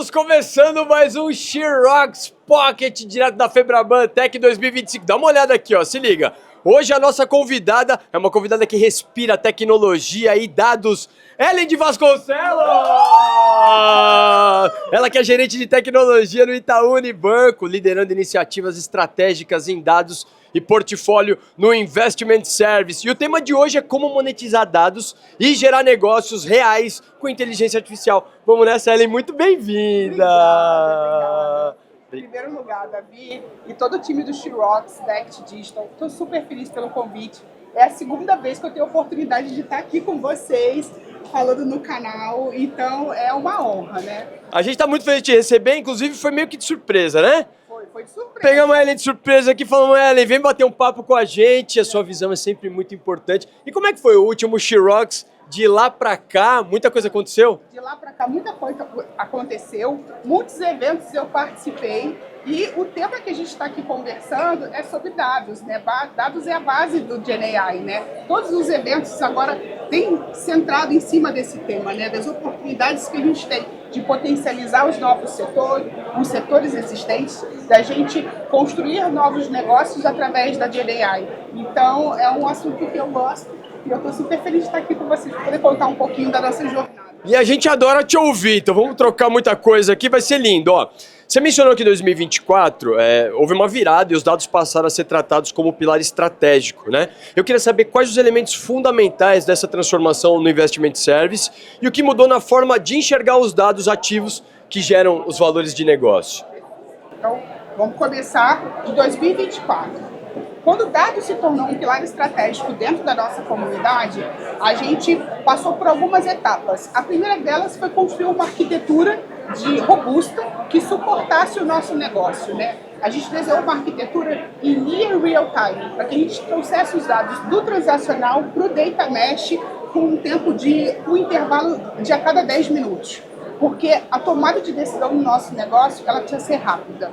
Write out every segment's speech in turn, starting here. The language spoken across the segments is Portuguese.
Estamos começando mais um Xerox Pocket direto da Febraban Tech 2025. Dá uma olhada aqui, ó, se liga. Hoje a nossa convidada é uma convidada que respira tecnologia e dados. Ellen de Vasconcelos! Ela que é gerente de tecnologia no Itaú Unibanco, liderando iniciativas estratégicas em dados e portfólio no Investment Service. E o tema de hoje é como monetizar dados e gerar negócios reais com inteligência artificial. Vamos nessa, Ellen, muito bem-vinda! Obrigada. Em primeiro lugar, Davi e todo o time do Xerox, da Act Digital, estou super feliz pelo convite. É a segunda vez que eu tenho a oportunidade de estar aqui com vocês, falando no canal, então é uma honra, né? A gente está muito feliz de te receber, inclusive foi meio que de surpresa, né? Foi de surpresa. Pegamos a Ellen de surpresa aqui, falamos, Ellen, vem bater um papo com a gente, a sua visão é sempre muito importante. E como é que foi o último Xerox? De lá pra cá, muita coisa aconteceu? De lá pra cá, muita coisa aconteceu, muitos eventos eu participei e o tema que a gente está aqui conversando é sobre dados, né? Dados é a base do GenAI, né? Todos os eventos agora têm centrado em cima desse tema, né? Das oportunidades que a gente tem de potencializar os novos setores, os setores existentes, da gente construir novos negócios através da GenAI. Então, é um assunto que eu gosto. E eu estou super feliz de estar aqui com vocês para poder contar um pouquinho da nossa jornada. E a gente adora te ouvir, então vamos trocar muita coisa aqui, vai ser lindo, ó. Você mencionou que em 2024 houve uma virada e os dados passaram a ser tratados como pilar estratégico, né? Eu queria saber quais os elementos fundamentais dessa transformação no Investment Service e o que mudou na forma de enxergar os dados ativos que geram os valores de negócio. Então, vamos começar de 2024. Quando o dado se tornou um pilar estratégico dentro da nossa comunidade, a gente passou por algumas etapas. A primeira delas foi construir uma arquitetura robusta que suportasse o nosso negócio, né? A gente desenhou uma arquitetura em near real time, para que a gente trouxesse os dados do transacional para o data mesh com um intervalo de a cada 10 minutos. Porque a tomada de decisão no nosso negócio, ela tinha que ser rápida.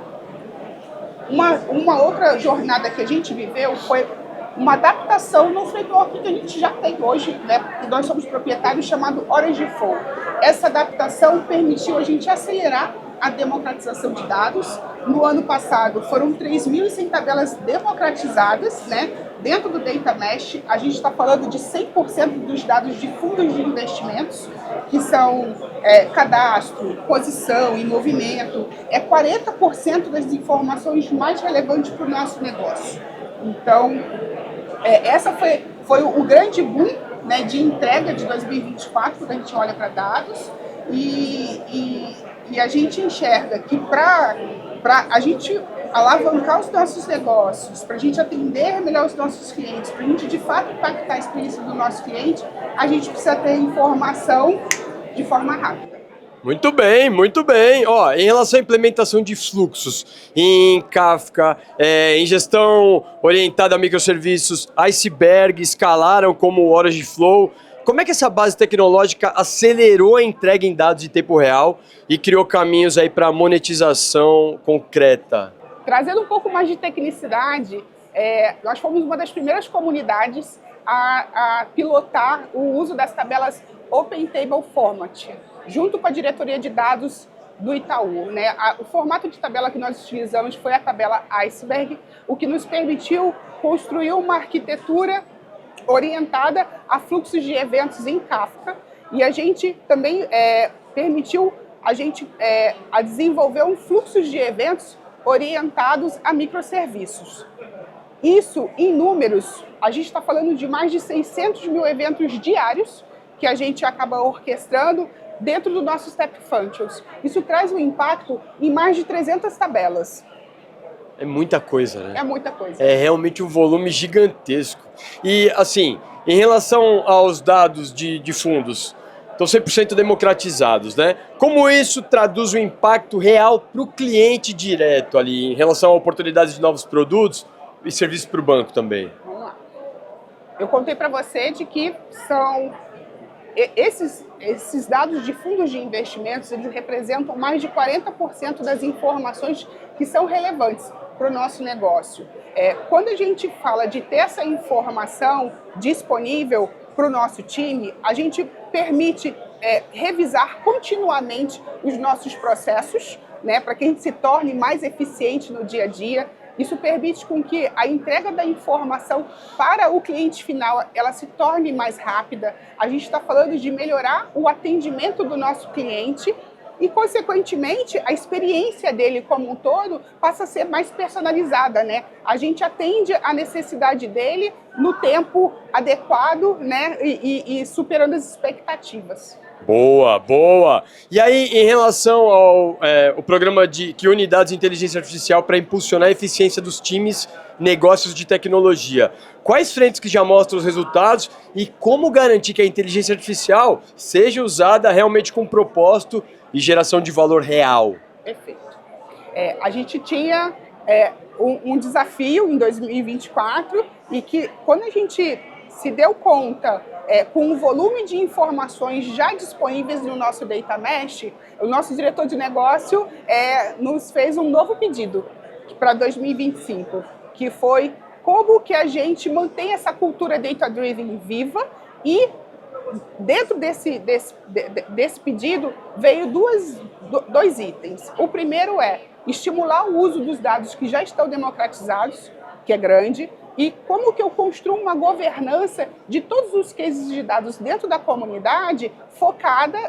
Uma outra jornada que a gente viveu foi uma adaptação no framework que a gente já tem hoje, né? Que nós somos proprietários, chamado Orange Flow. Essa adaptação permitiu a gente acelerar a democratização de dados. No ano passado foram 3.100 tabelas democratizadas, né? Dentro do Data Mesh, a gente está falando de 100% dos dados de fundos de investimentos, que são cadastro, posição e movimento, 40% das informações mais relevantes para o nosso negócio. Então, essa foi o grande boom, né, de entrega de 2024, quando a gente olha para dados, e a gente enxerga que para a gente alavancar os nossos negócios, para a gente atender melhor os nossos clientes, para a gente de fato impactar a experiência do nosso cliente, a gente precisa ter informação de forma rápida. Muito bem, muito bem. Ó, em relação à implementação de fluxos em Kafka, em gestão orientada a microserviços, Iceberg escalaram como o Orange Flow. Como é que essa base tecnológica acelerou a entrega em dados em tempo real e criou caminhos aí para monetização concreta? Trazendo um pouco mais de tecnicidade, nós fomos uma das primeiras comunidades a pilotar o uso das tabelas Open Table Format, junto com a diretoria de dados do Itaú, né? O formato de tabela que nós utilizamos foi a tabela Iceberg, o que nos permitiu construir uma arquitetura orientada a fluxos de eventos em Kafka, e a gente também permitiu a desenvolver um fluxo de eventos orientados a microserviços. Isso, em números, a gente está falando de mais de 600 mil eventos diários que a gente acaba orquestrando dentro do nosso Step Functions. Isso traz um impacto em mais de 300 tabelas. É muita coisa, né? É muita coisa. É realmente um volume gigantesco. E, assim, em relação aos dados de fundos, estão 100% democratizados, né? Como isso traduz o impacto real para o cliente direto ali, em relação a oportunidades de novos produtos e serviços para o banco também? Vamos lá. Eu contei para você de que são esses dados de fundos de investimentos, eles representam mais de 40% das informações que são relevantes para o nosso negócio. Quando a gente fala de ter essa informação disponível para o nosso time, a gente permite revisar continuamente os nossos processos, né, para que a gente se torne mais eficiente no dia a dia. Isso permite com que a entrega da informação para o cliente final ela se torne mais rápida. A gente está falando de melhorar o atendimento do nosso cliente e, consequentemente, a experiência dele como um todo passa a ser mais personalizada, né? A gente atende a necessidade dele no tempo adequado, né, e superando as expectativas. Boa, boa. E aí, em relação ao o programa que une dados de inteligência artificial para impulsionar a eficiência dos times, negócios de tecnologia, quais frentes que já mostram os resultados e como garantir que a inteligência artificial seja usada realmente com propósito e geração de valor real? Perfeito. A gente tinha um desafio em 2024 e que, quando a gente se deu conta com o volume de informações já disponíveis no nosso Data Mesh, o nosso diretor de negócio nos fez um novo pedido para 2025, que foi como que a gente mantém essa cultura data-driven viva e dentro desse pedido veio dois itens. O primeiro é estimular o uso dos dados que já estão democratizados, que é grande, e como que eu construo uma governança de todos os cases de dados dentro da comunidade focada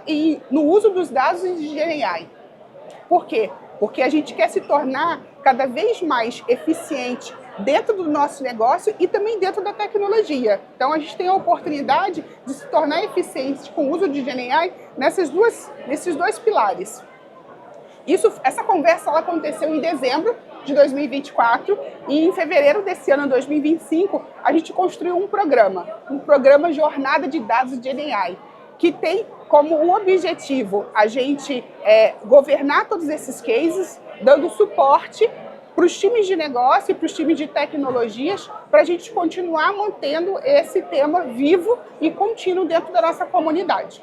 no uso dos dados de GenAI. Por quê? Porque a gente quer se tornar cada vez mais eficiente dentro do nosso negócio e também dentro da tecnologia. Então, a gente tem a oportunidade de se tornar eficiente com o uso de GenAI nesses dois pilares. Essa conversa ela aconteceu em dezembro de 2024 e em fevereiro desse ano, 2025, a gente construiu um programa Jornada de Dados de GenAI, que tem como objetivo a gente governar todos esses cases, dando suporte para os times de negócio e para os times de tecnologias, para a gente continuar mantendo esse tema vivo e contínuo dentro da nossa comunidade.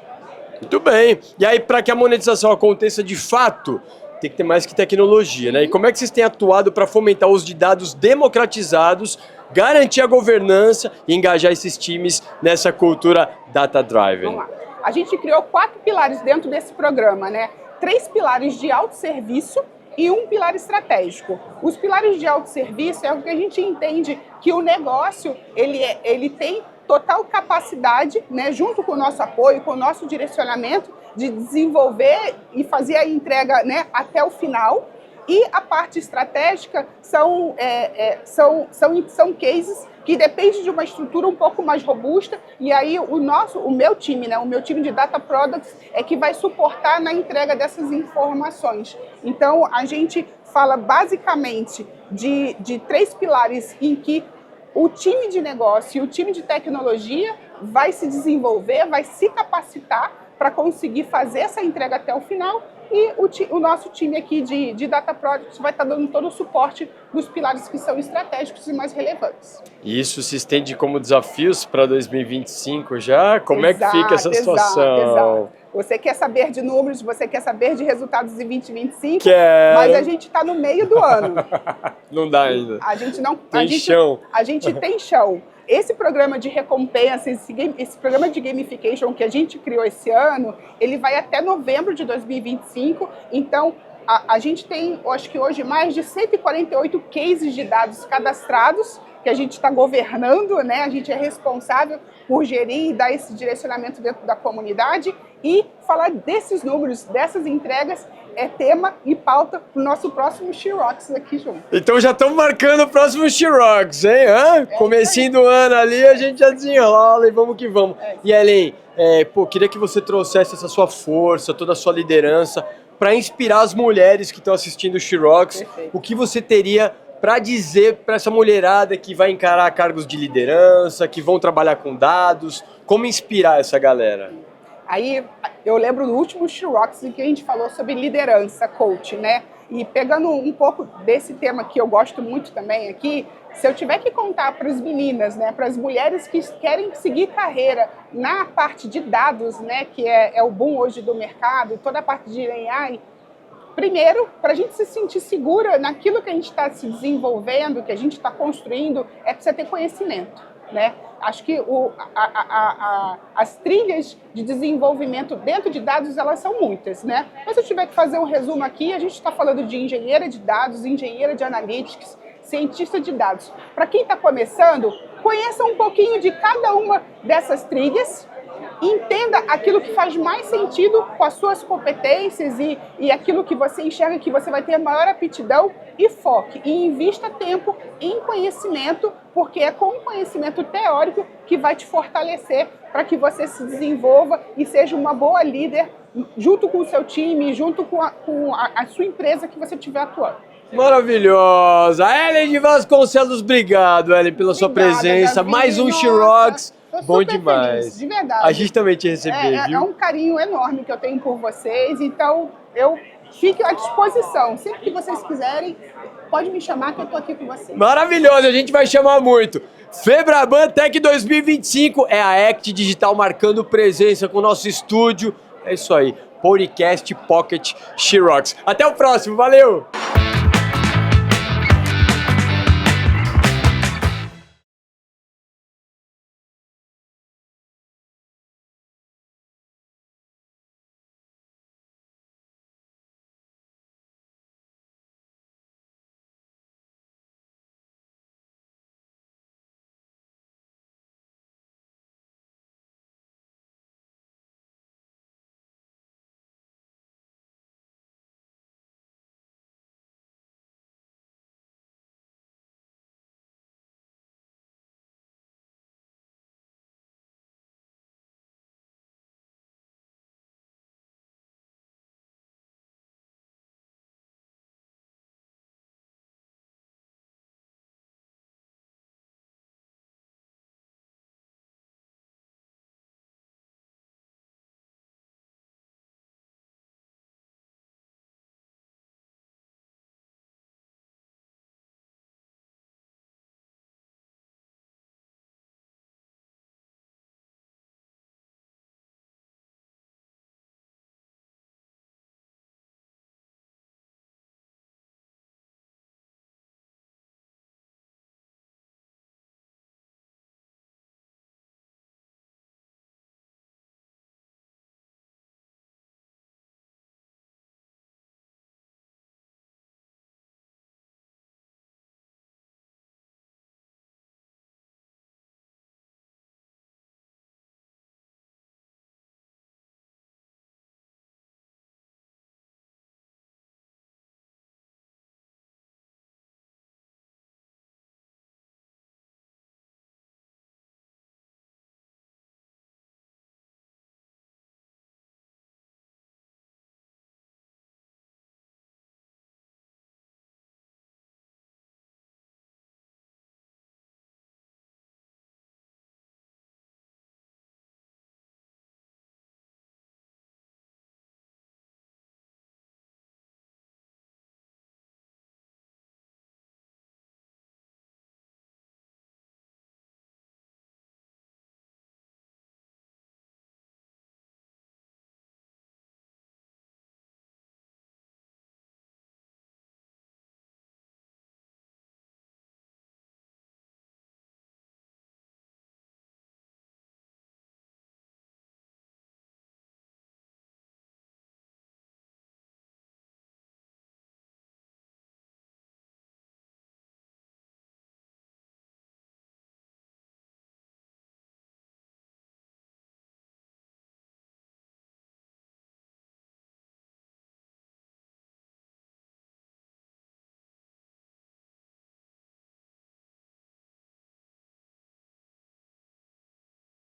Muito bem. E aí, para que a monetização aconteça de fato, tem que ter mais que tecnologia, né? E como é que vocês têm atuado para fomentar o uso de dados democratizados, garantir a governança e engajar esses times nessa cultura data-driven? Vamos lá. A gente criou 4 pilares dentro desse programa, né? 3 pilares de autosserviço e um pilar estratégico. Os pilares de autosserviço é o que a gente entende que o negócio ele tem total capacidade, né, junto com o nosso apoio, com o nosso direcionamento, de desenvolver e fazer a entrega, né, até o final. E a parte estratégica são cases que dependem de uma estrutura um pouco mais robusta, e aí o meu time, né, o meu time de Data Products é que vai suportar na entrega dessas informações. Então, a gente fala basicamente de 3 pilares em que o time de negócio e o time de tecnologia vai se desenvolver, vai se capacitar para conseguir fazer essa entrega até o final, e o nosso time aqui de Data Products vai estar dando todo o suporte dos pilares que são estratégicos e mais relevantes. E isso se estende como desafios para 2025 já? Como é que fica essa situação? Exato. Você quer saber de números, você quer saber de resultados em 2025, Quero. Mas a gente está no meio do ano. Não dá ainda. A gente não tem chão. A gente tem chão. Esse programa de recompensa, esse programa de gamification que a gente criou esse ano, ele vai até novembro de 2025. Então, a gente tem, acho que hoje, mais de 148 cases de dados cadastrados que a gente está governando, né? A gente é responsável por gerir e dar esse direcionamento dentro da comunidade, e falar desses números, dessas entregas, é tema e pauta para o nosso próximo Xerox aqui junto. Então já estamos marcando o próximo Xerox, hein? Comecinho do ano ali, a gente já desenrola e vamos que vamos. E Ellen, queria que você trouxesse essa sua força, toda a sua liderança, para inspirar as mulheres que estão assistindo o Xerox. Perfeito. O que você teria para dizer para essa mulherada que vai encarar cargos de liderança, que vão trabalhar com dados, como inspirar essa galera? Aí eu lembro do último Xerox em que a gente falou sobre liderança, coach, né? E pegando um pouco desse tema que eu gosto muito também aqui, se eu tiver que contar para as meninas, né, para as mulheres que querem seguir carreira na parte de dados, né, que é o boom hoje do mercado, toda a parte de AI, primeiro, para a gente se sentir segura naquilo que a gente está se desenvolvendo, que a gente está construindo, é preciso ter conhecimento. né? Acho que as trilhas de desenvolvimento dentro de dados, elas são muitas, né? Mas se eu tiver que fazer um resumo aqui, a gente está falando de engenheira de dados, engenheira de analytics, cientista de dados. Para quem está começando, conheça um pouquinho de cada uma dessas trilhas, entenda aquilo que faz mais sentido com as suas competências e aquilo que você enxerga que você vai ter maior aptidão, e foque e invista tempo em conhecimento, porque é com o conhecimento teórico que vai te fortalecer para que você se desenvolva e seja uma boa líder junto com o seu time, junto com a sua empresa que você estiver atuando. Maravilhosa! Ellen de Vasconcelos, obrigado, Ellen, pela sua presença. Davi. Mais um Nossa, She-Rocks. Bom demais. Feliz, de verdade. A gente também te receber, viu? É um carinho enorme que eu tenho por vocês, então eu fico à disposição. Sempre que vocês quiserem, pode me chamar que eu tô aqui com vocês. Maravilhoso, a gente vai chamar muito. Febraban Tech 2025 é a Act Digital marcando presença com o nosso estúdio. É isso aí, Podcast Pocket She-Rocks. Até o próximo, valeu!